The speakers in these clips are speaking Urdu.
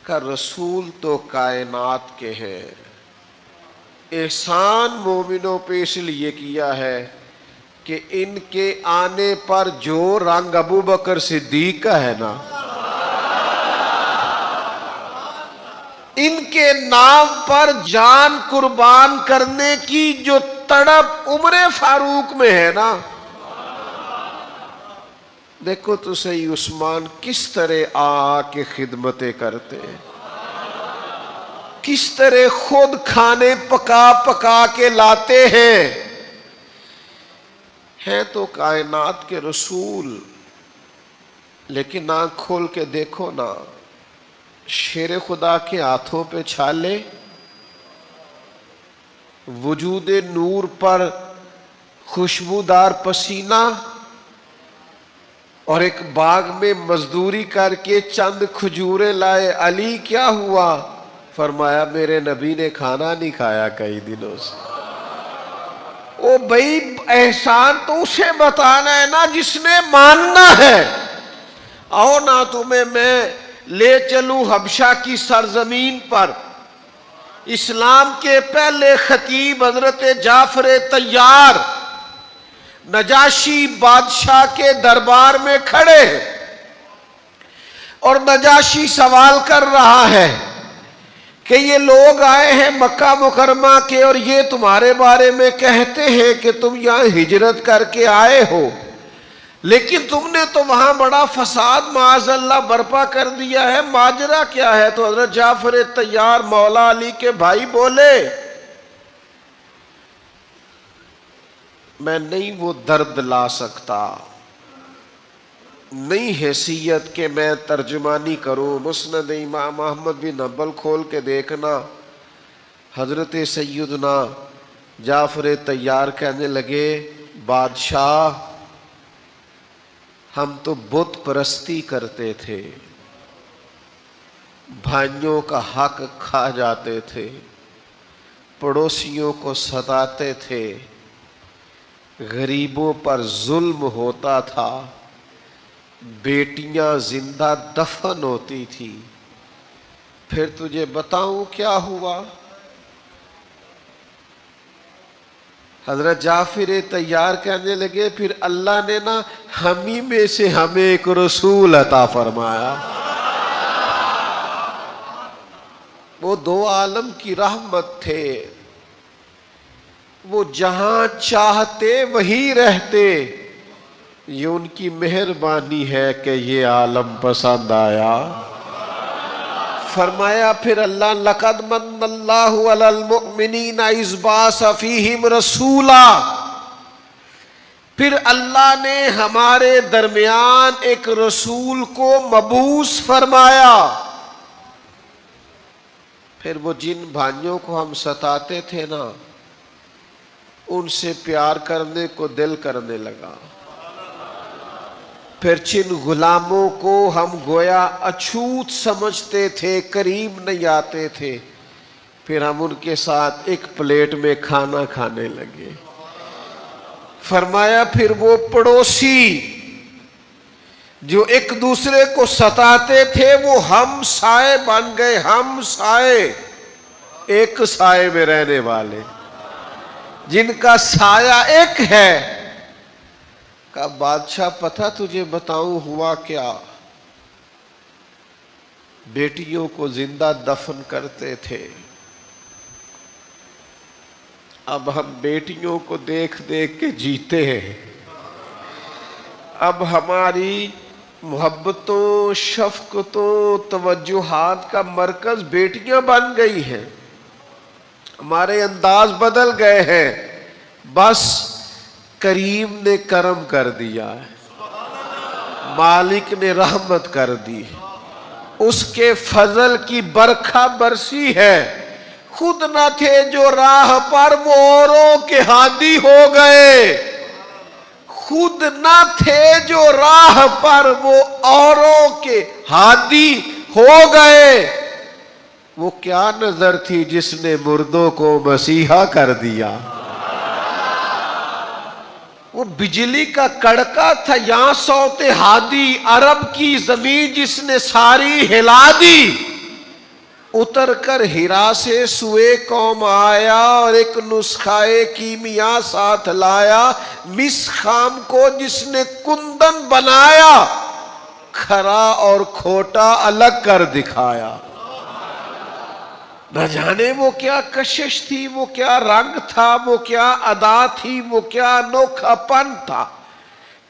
کا رسول تو کائنات کے ہیں۔ احسان مومنوں پہ اس لیے کیا ہے کہ ان کے آنے پر جو رنگ ابو بکر صدیق کا ہے نا، ان کے نام پر جان قربان کرنے کی جو تڑپ عمر فاروق میں ہے نا، دیکھو تو صحیح عثمان کس طرح آ کے خدمتیں کرتے ہیں، کس طرح خود کھانے پکا پکا کے لاتے ہیں تو کائنات کے رسول، لیکن آنکھ کھول کے دیکھو نا، شیر خدا کے ہاتھوں پہ چھالے، وجود نور پر خوشبودار پسینہ، اور ایک باغ میں مزدوری کر کے چند کھجوریں لائے۔ علی کیا ہوا؟ فرمایا میرے نبی نے کھانا نہیں کھایا کئی دنوں سے۔ او بھائی احسان تو اسے بتانا ہے نا جس نے ماننا ہے۔ آؤ نا تمہیں میں لے چلوں حبشہ کی سرزمین پر، اسلام کے پہلے خطیب حضرت جعفر طیار نجاشی بادشاہ کے دربار میں کھڑے ہیں، اور نجاشی سوال کر رہا ہے کہ یہ لوگ آئے ہیں مکہ مکرمہ کے اور یہ تمہارے بارے میں کہتے ہیں کہ تم یہاں ہجرت کر کے آئے ہو، لیکن تم نے تو وہاں بڑا فساد معاذ اللہ برپا کر دیا ہے، ماجرا کیا ہے؟ تو حضرت جعفر طیار مولا علی کے بھائی بولے میں نہیں وہ درد لا سکتا، نہیں حیثیت کہ میں ترجمانی کروں۔ مسند امام احمد بن حنبل کھول کے دیکھنا، حضرت سیدنا جعفر طیار کہنے لگے بادشاہ ہم تو بت پرستی کرتے تھے، بھائیوں کا حق کھا جاتے تھے، پڑوسیوں کو ستاتے تھے، غریبوں پر ظلم ہوتا تھا، بیٹیاں زندہ دفن ہوتی تھی، پھر تجھے بتاؤں کیا ہوا؟ حضرت جعفر طیار کہنے لگے پھر اللہ نے نا ہمیں میں سے ہمیں ایک رسول عطا فرمایا، وہ دو عالم کی رحمت تھے، وہ جہاں چاہتے وہی رہتے، یہ ان کی مہربانی ہے کہ یہ عالم پسند آیا۔ فرمایا پھر اللہ لقد من اللہ علی المؤمنین اذ بعث فیہم رسولا، پھر اللہ نے ہمارے درمیان ایک رسول کو مبعوث فرمایا۔ پھر وہ جن بھائیوں کو ہم ستاتے تھے نا، ان سے پیار کرنے کو دل کرنے لگا، پھر جن غلاموں کو ہم گویا اچھوت سمجھتے تھے، قریب نہیں آتے تھے، پھر ہم ان کے ساتھ ایک پلیٹ میں کھانا کھانے لگے۔ فرمایا پھر وہ پڑوسی جو ایک دوسرے کو ستاتے تھے وہ ہم سائے بن گئے، ہم سائے، ایک سائے میں رہنے والے، جن کا سایہ ایک ہے۔ کہا بادشاہ پتہ تجھے بتاؤں ہوا کیا؟ بیٹیوں کو زندہ دفن کرتے تھے، اب ہم بیٹیوں کو دیکھ دیکھ کے جیتے ہیں، اب ہماری محبتوں، شفقتوں، توجہات کا مرکز بیٹیاں بن گئی ہیں، ہمارے انداز بدل گئے ہیں، بس کریم نے کرم کر دیا ہے، مالک نے رحمت کر دی، اس کے فضل کی برکھا برسی ہے، خود نہ تھے جو راہ پر وہ اوروں کے ہادی ہو گئے، خود نہ تھے جو راہ پر وہ اوروں کے ہادی ہو گئے۔ وہ کیا نظر تھی جس نے مردوں کو مسیحا کر دیا؟ وہ بجلی کا کڑکا تھا یہاں صوت ہادی، عرب کی زمین جس نے ساری ہلا دی، اتر کر ہیرا سے سوئے قوم آیا اور ایک نسخہ کیمیا ساتھ لایا، مس خام کو جس نے کندن بنایا، کھرا اور کھوٹا الگ کر دکھایا۔ نہ جانے وہ کیا کشش تھی، وہ کیا رنگ تھا، وہ کیا ادا تھی، وہ کیا انوکھا پن تھا،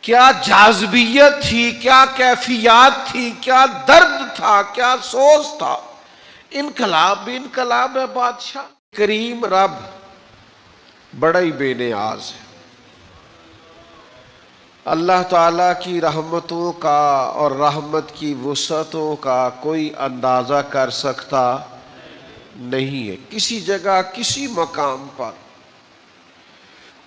کیا جاذبیت تھی، کیا کیفیات تھی، کیا درد تھا، کیا سوز تھا۔ انقلاب بھی انقلاب ہے بادشاہ۔ کریم رب بڑا ہی بے نیاز ہے۔ اللہ تعالیٰ کی رحمتوں کا اور رحمت کی وسعتوں کا کوئی اندازہ کر سکتا نہیں ہے۔ کسی جگہ کسی مقام پر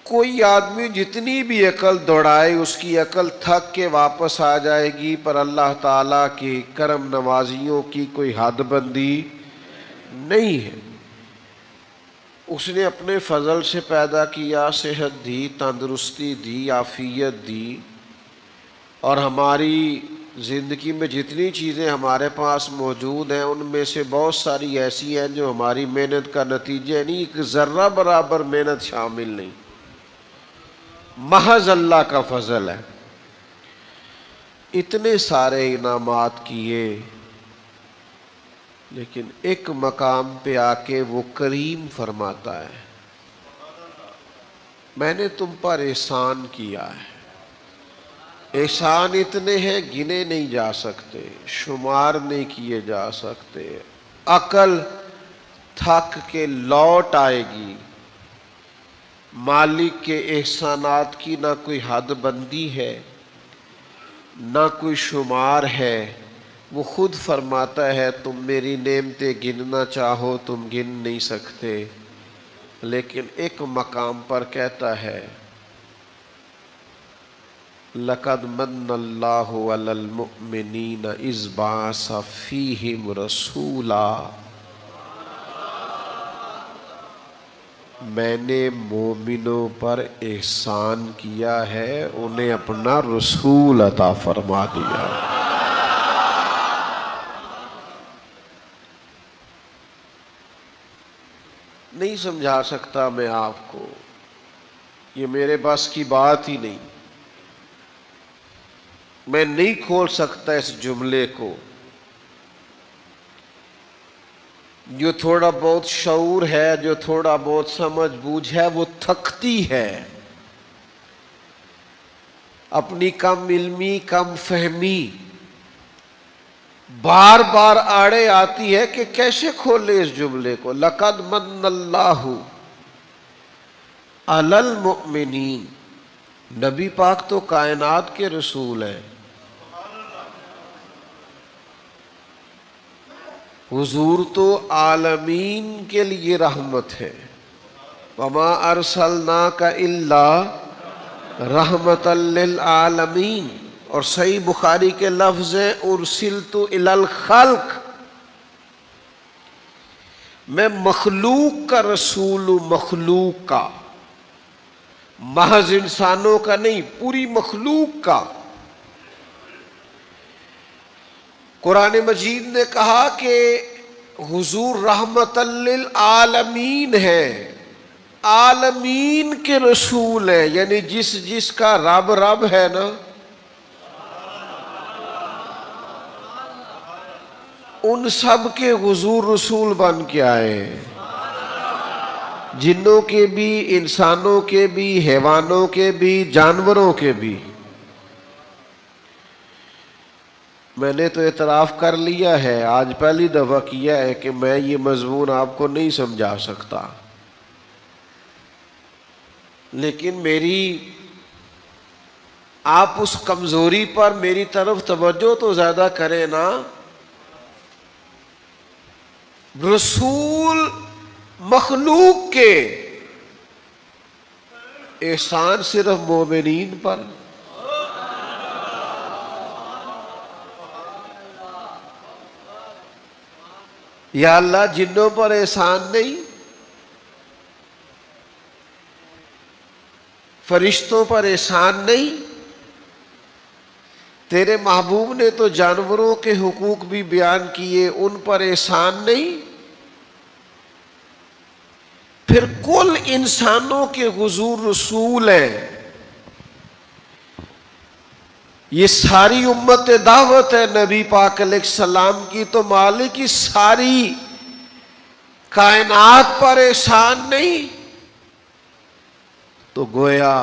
کوئی آدمی جتنی بھی عقل دوڑائے اس کی عقل تھک کے واپس آ جائے گی، پر اللہ تعالیٰ کی کرم نوازیوں کی کوئی حد بندی نہیں ہے۔ اس نے اپنے فضل سے پیدا کیا، صحت دی، تندرستی دی، عافیت دی، اور ہماری زندگی میں جتنی چیزیں ہمارے پاس موجود ہیں ان میں سے بہت ساری ایسی ہیں جو ہماری محنت کا نتیجہ نہیں، ایک ذرہ برابر محنت شامل نہیں، محض اللہ کا فضل ہے۔ اتنے سارے انعامات کیے، لیکن ایک مقام پہ آ کے وہ کریم فرماتا ہے، میں نے تم پر احسان کیا ہے۔ احسان اتنے ہیں گنے نہیں جا سکتے، شمار نہیں کیے جا سکتے۔ عقل تھک کے لوٹ آئے گی۔ مالک کے احسانات کی نہ کوئی حد بندی ہے، نہ کوئی شمار ہے۔ وہ خود فرماتا ہے تم میری نعمتیں گننا چاہو تم گن نہیں سکتے، لیکن ایک مقام پر کہتا ہے لَقَدْ مَنَّ اللَّهُ عَلَى الْمُؤْمِنِينَ إِذْ بَعَثَ فِيهِمْ رَسُولًا، میں نے مومنوں پر احسان کیا ہے، انہیں اپنا رسول عطا فرما دیا۔ نہیں سمجھا سکتا میں آپ کو، یہ میرے بس کی بات ہی نہیں، میں نہیں کھول سکتا اس جملے کو۔ جو تھوڑا بہت شعور ہے، جو تھوڑا بہت سمجھ بوجھ ہے، وہ تھکتی ہے۔ اپنی کم علمی، کم فہمی بار بار آڑے آتی ہے کہ کیسے کھولے اس جملے کو۔ لَقَدْ مَنَّ اللَّهُ عَلَى الْمُؤْمِنِينَ، نبی پاک تو کائنات کے رسول ہیں، حضور تو عالمین کے لیے رحمت ہے۔ وَمَا أَرْسَلْنَاكَ إِلَّا رَحْمَةً لِّلْعَالَمِينَ، اور صحیح بخاری کے لفظ ہیں اُرْسِلْتُ إِلَى الْخَلْقِ، میں مخلوق کا رسول ہوں، مخلوق کا، محض انسانوں کا نہیں، پوری مخلوق کا۔ قرآن مجید نے کہا کہ حضور رحمت للعالمین ہے، عالمین کے رسول ہیں، یعنی جس کا رب رب ہے نا، ان سب کے حضور رسول بن کے آئے ہیں، جنوں کے بھی، انسانوں کے بھی، حیوانوں کے بھی، جانوروں کے بھی۔ میں نے تو اعتراف کر لیا ہے، آج پہلی دفعہ کیا ہے کہ میں یہ مضمون آپ کو نہیں سمجھا سکتا، لیکن میری آپ اس کمزوری پر میری طرف توجہ تو زیادہ کریں نا۔ رسول مخلوق کے، احسان صرف مومنین پر۔ یا اللہ جنوں پر احسان نہیں، فرشتوں پر احسان نہیں، تیرے محبوب نے تو جانوروں کے حقوق بھی بیان کیے، ان پر احسان نہیں۔ پھر کل انسانوں کے حضور رسول ہیں. یہ ساری امت دعوت ہے نبی پاک علیہ السلام کی، تو مالک کی ساری کائنات پر احسان نہیں. تو گویا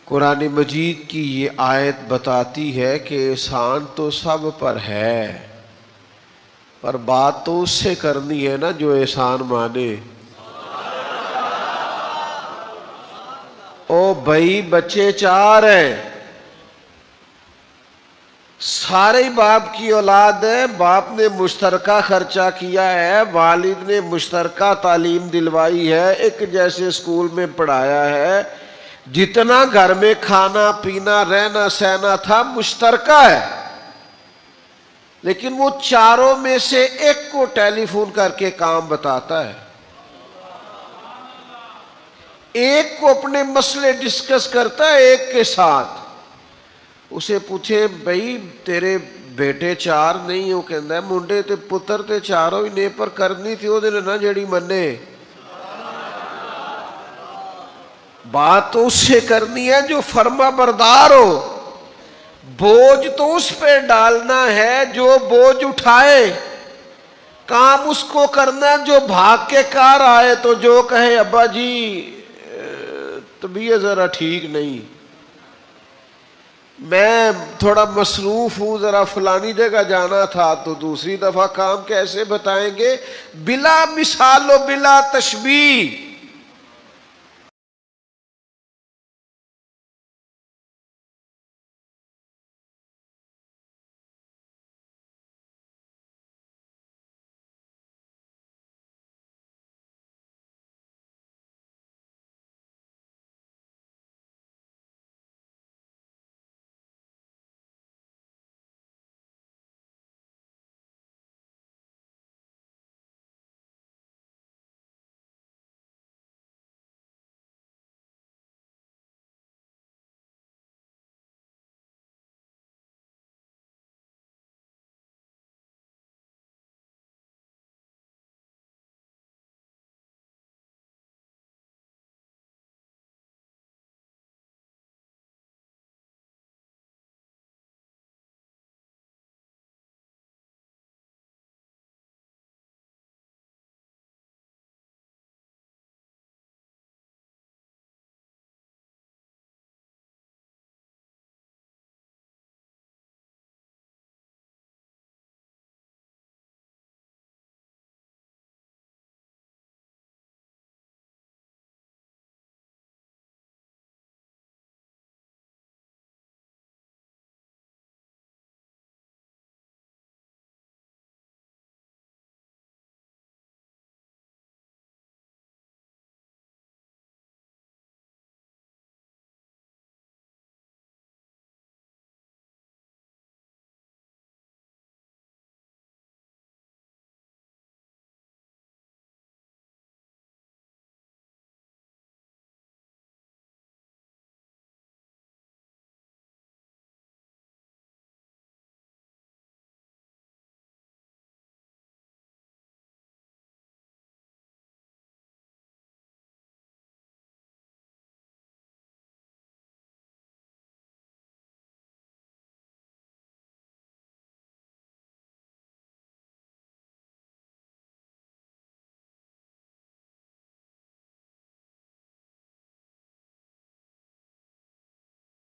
قرآن مجید کی یہ آیت بتاتی ہے کہ احسان تو سب پر ہے، پر بات تو اس سے کرنی ہے نا جو احسان مانے. او بھائی بچے 4 ہیں، سارے باپ کی اولاد ہے، باپ نے مشترکہ خرچہ کیا ہے، والد نے مشترکہ تعلیم دلوائی ہے، ایک جیسے اسکول میں پڑھایا ہے، جتنا گھر میں کھانا پینا رہنا سہنا تھا مشترکہ ہے. لیکن وہ 4 میں سے ایک کو ٹیلی فون کر کے کام بتاتا ہے، ایک کو اپنے مسئلے ڈسکس کرتا ہے ایک کے ساتھ. اسے پوچھے بھائی تیرے بیٹے 4 نہیں، وہ کہندا ہے منڈے تے پتر تے 4 ہی نے، پر کرنی تھی وہ دے نہ جڑی منے. بات تو اس سے کرنی ہے جو فرما بردار ہو، بوجھ تو اس پہ ڈالنا ہے جو بوجھ اٹھائے، کام اس کو کرنا جو بھاگ کے کار آئے. تو جو کہے ابا جی طبیعت ذرا ٹھیک نہیں، میں تھوڑا مصروف ہوں، ذرا فلانی جگہ جانا تھا، تو دوسری دفعہ کام کیسے بتائیں گے؟ بلا مثال و بلا تشبیہ.